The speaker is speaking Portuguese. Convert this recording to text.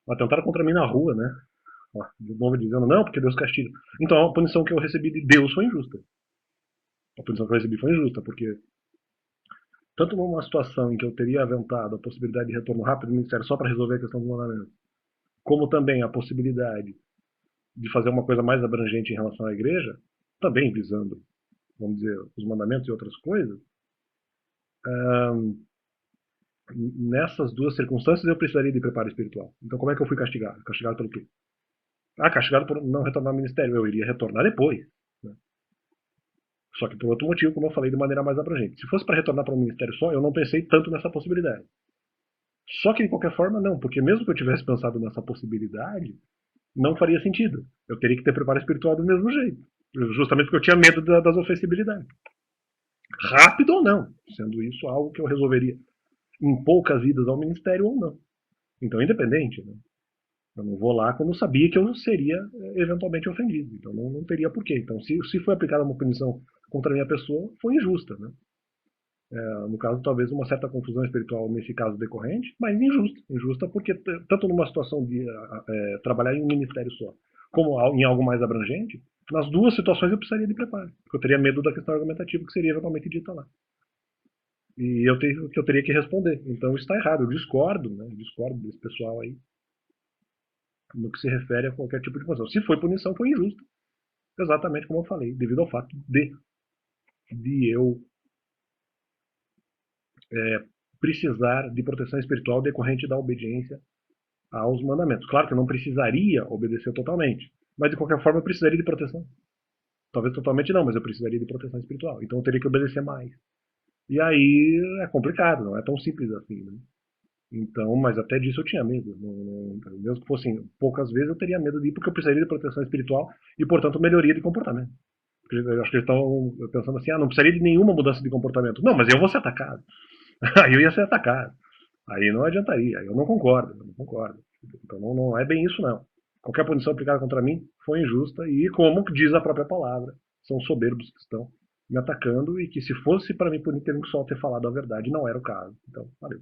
Atentaram contra mim na rua, né? Ó, de novo dizendo, não, porque Deus castiga. Então a punição que eu recebi de Deus foi injusta. A punição que eu recebi foi injusta, porque tanto numa situação em que eu teria aventado a possibilidade de retorno rápido do ministério só para resolver a questão do mandamento, como também a possibilidade de fazer uma coisa mais abrangente em relação à igreja, também visando, vamos dizer, os mandamentos e outras coisas, nessas duas circunstâncias eu precisaria de preparo espiritual. Então como é que eu fui castigado? Castigado pelo quê? Ah, castigado por não retornar ao ministério. Eu iria retornar depois. Né? Só que por outro motivo, como eu falei, de maneira mais abrangente. Se fosse para retornar para um ministério só, eu não pensei tanto nessa possibilidade. Só que de qualquer forma, não, porque mesmo que eu tivesse pensado nessa possibilidade, não faria sentido. Eu teria que ter preparo espiritual do mesmo jeito. Justamente porque eu tinha medo das ofensibilidades. Rápido ou não, sendo isso algo que eu resolveria em poucas idas ao ministério ou não. Então, independente, né? Eu não vou lá quando eu sabia que eu seria eventualmente ofendido. Então não teria porquê. Então, se foi aplicada uma punição contra a minha pessoa, foi injusta. Né? No caso, talvez uma certa confusão espiritual nesse caso decorrente, mas injusta. Injusta porque, tanto numa situação de trabalhar em um ministério só, como em algo mais abrangente, nas duas situações eu precisaria de preparo. Porque eu teria medo da questão argumentativa que seria eventualmente dita lá. E eu teria que responder. Então isso está errado. Eu discordo, né? Eu discordo desse pessoal aí no que se refere a qualquer tipo de punição. Se foi punição, foi injusta. Exatamente como eu falei, devido ao fato de eu precisar de proteção espiritual decorrente da obediência aos mandamentos. Claro que eu não precisaria obedecer totalmente, mas de qualquer forma eu precisaria de proteção. Talvez totalmente não, mas eu precisaria de proteção espiritual. Então eu teria que obedecer mais. E aí é complicado, não é tão simples assim, né? Então, mas até disso eu tinha medo. Mesmo que fossem poucas vezes, eu teria medo de ir porque eu precisaria de proteção espiritual e, portanto, melhoria de comportamento. Eu acho que eles estão pensando assim, não precisaria de nenhuma mudança de comportamento. Não, mas eu vou ser atacado. Aí eu ia ser atacado. Aí não adiantaria. Aí eu não concordo. Eu não concordo. Então não é bem isso, não. Qualquer punição aplicada contra mim foi injusta e, como diz a própria palavra, são soberbos que estão me atacando e que se fosse para mim punir, teriam que só ter falado a verdade. Não era o caso. Então, valeu.